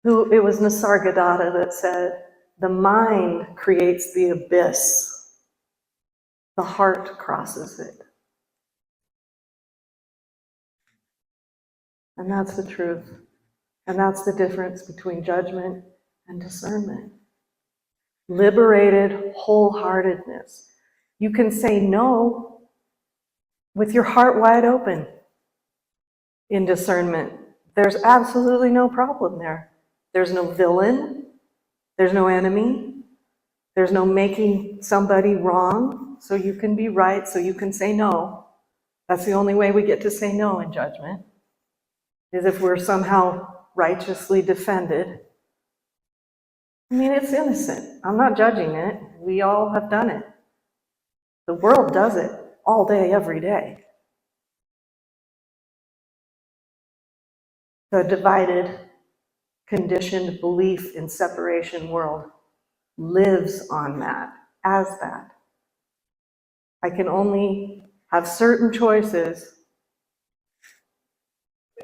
It was Nisargadatta that said, the mind creates the abyss, the heart crosses it. And that's the truth. And that's the difference between judgment and discernment. Liberated wholeheartedness. You can say no with your heart wide open in discernment. There's absolutely no problem there. There's no villain. There's no enemy. There's no making somebody wrong so you can be right, so you can say no. That's the only way we get to say no in judgment, is if we're somehow righteously defended. I mean, it's innocent. I'm not judging it. We all have done it. The world does it all day, every day. The divided, conditioned belief in separation world lives on that, as that. I can only have certain choices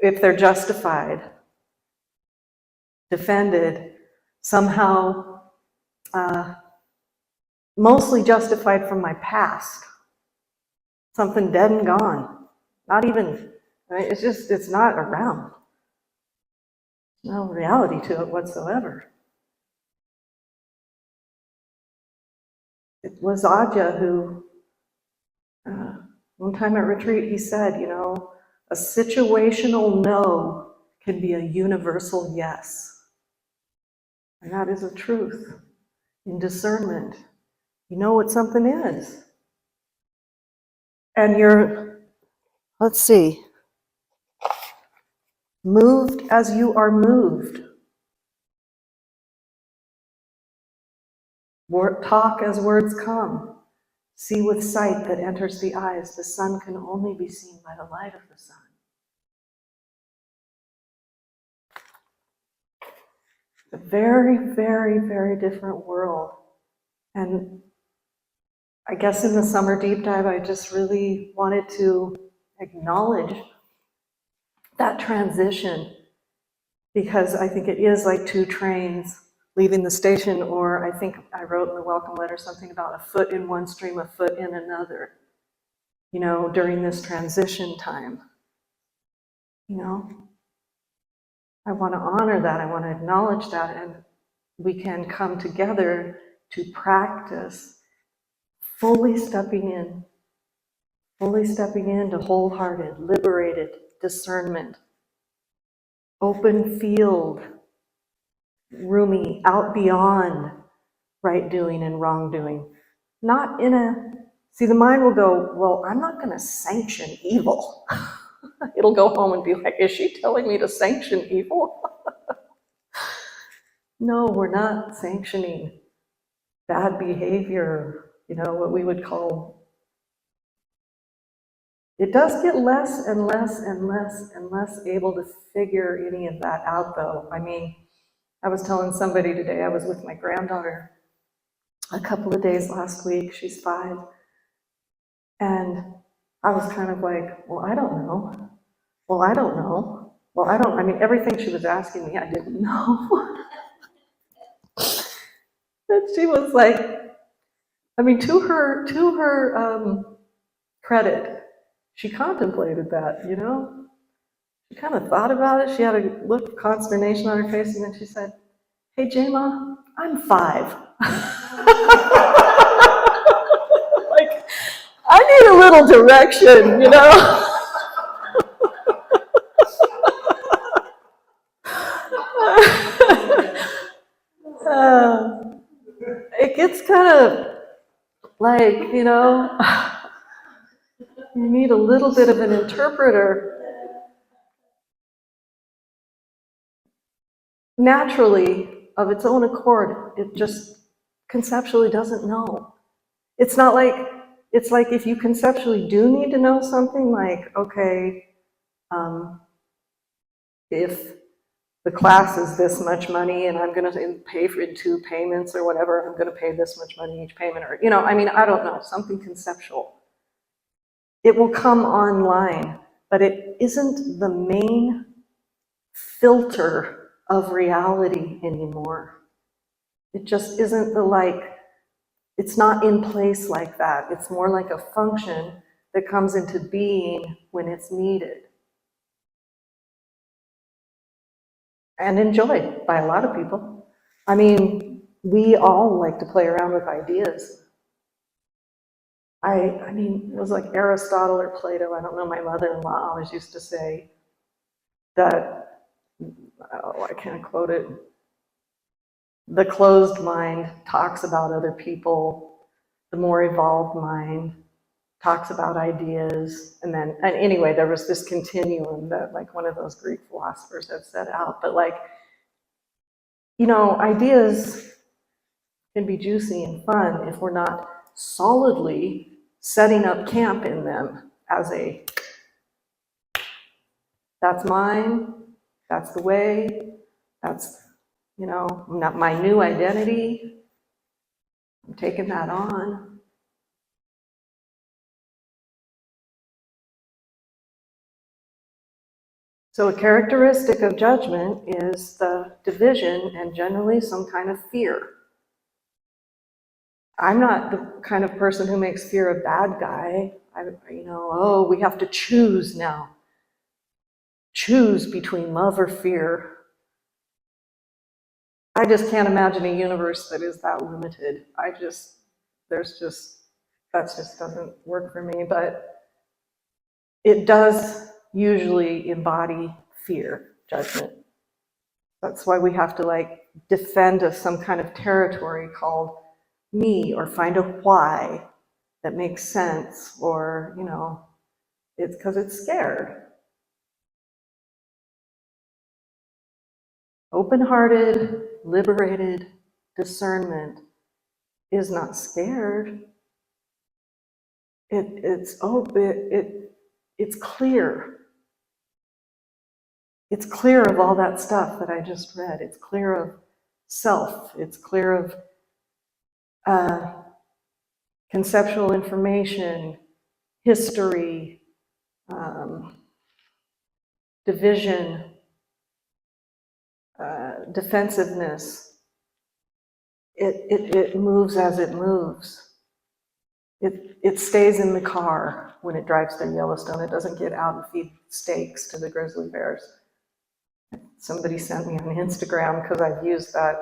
if they're justified, defended, somehow mostly justified from my past. Something dead and gone. Not even, right? It's not around. No reality to it whatsoever. It was Ajahn who, one time at retreat, he said, a situational no can be a universal yes. And that is a truth in discernment. You know what something is. And you're, let's see, moved as you are moved. Talk as words come. See with sight that enters the eyes. The sun can only be seen by the light of the sun. A very, very, very different world. And I guess in the summer deep dive, I just really wanted to acknowledge that transition, because I think it is like two trains leaving the station, or I think I wrote in the welcome letter something about a foot in one stream, a foot in another, during this transition time. I want to honor that, I want to acknowledge that, and we can come together to practice fully stepping into wholehearted, liberated discernment, open field, roomy, out beyond right doing and wrong doing. Not see, the mind will go, well, I'm not going to sanction evil. It'll go home and be like, is she telling me to sanction evil? No, we're not sanctioning bad behavior, what we would call. It does get less and less and less and less able to figure any of that out, though. I mean, I was telling somebody today, I was with my granddaughter a couple of days last week, she's 5, and I was kind of like, well, I don't know. Well, I don't know. Well, I mean, everything she was asking me, I didn't know. And she was like, I mean, to her credit, she contemplated that, She kind of thought about it. She had a look of consternation on her face, and then she said, hey, J-Ma, I'm 5. Like, I need a little direction, It gets kind of like, you need a little bit of an interpreter. Naturally, of its own accord, it just conceptually doesn't know. It's not like, it's like if you conceptually do need to know something, like, okay, if the class is this much money and I'm going to pay for it in 2 payments or whatever, I'm going to pay this much money each payment, or, I mean, I don't know, something conceptual. It will come online, but it isn't the main filter of reality anymore. It just isn't it's not in place like that. It's more like a function that comes into being when it's needed. And enjoyed by a lot of people. I mean, we all like to play around with ideas. I mean, it was like Aristotle or Plato, I don't know, my mother-in-law always used to say that, oh, I can't quote it, the closed mind talks about other people, the more evolved mind talks about ideas, and anyway, there was this continuum that like one of those Greek philosophers had set out, but like, you know, ideas can be juicy and fun if we're not solidly setting up camp in them as that's mine, that's the way, that's, you know, not my new identity, I'm taking that on. So a characteristic of judgment is the division and generally some kind of fear. I'm not the kind of person who makes fear a bad guy. You know, oh, we have to choose now. Choose between love or fear. I just can't imagine a universe that is that limited. That just doesn't work for me, but it does usually embody fear, judgment. That's why we have to like defend some kind of territory called me, or find a why that makes sense, or, you know, it's because it's scared. Open-hearted, liberated discernment is not scared. It's clear. It's clear of all that stuff that I just read. It's clear of self. It's clear of conceptual information, history, division, defensiveness. It moves as it moves. It stays in the car when it drives through Yellowstone. It doesn't get out and feed steaks to the grizzly bears. Somebody sent me on Instagram, because I've used that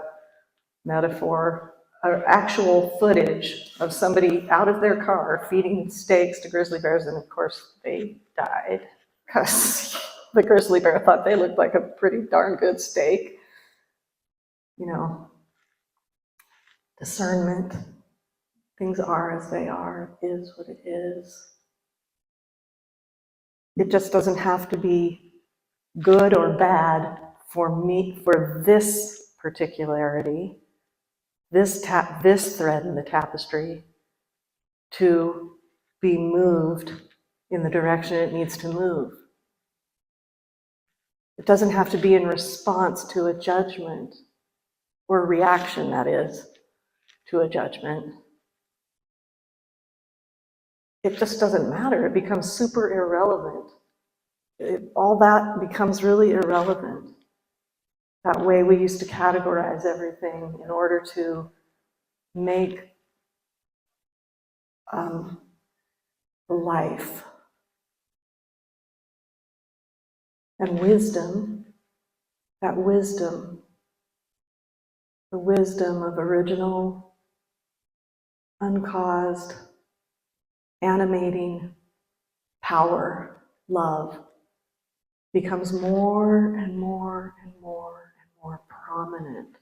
metaphor, actual footage of somebody out of their car feeding steaks to grizzly bears, and of course they died because the grizzly bear thought they looked like a pretty darn good steak. You know, discernment. Things are as they are, is what it is. It just doesn't have to be good or bad for me, for this particularity, this thread in the tapestry, to be moved in the direction it needs to move. It doesn't have to be in response to a judgment, or reaction, that is, to a judgment. It just doesn't matter. It becomes super irrelevant. All that becomes really irrelevant. That way we used to categorize everything in order to make life. And wisdom, that wisdom, the wisdom of original, uncaused, animating power, love, becomes more and more and more and more prominent.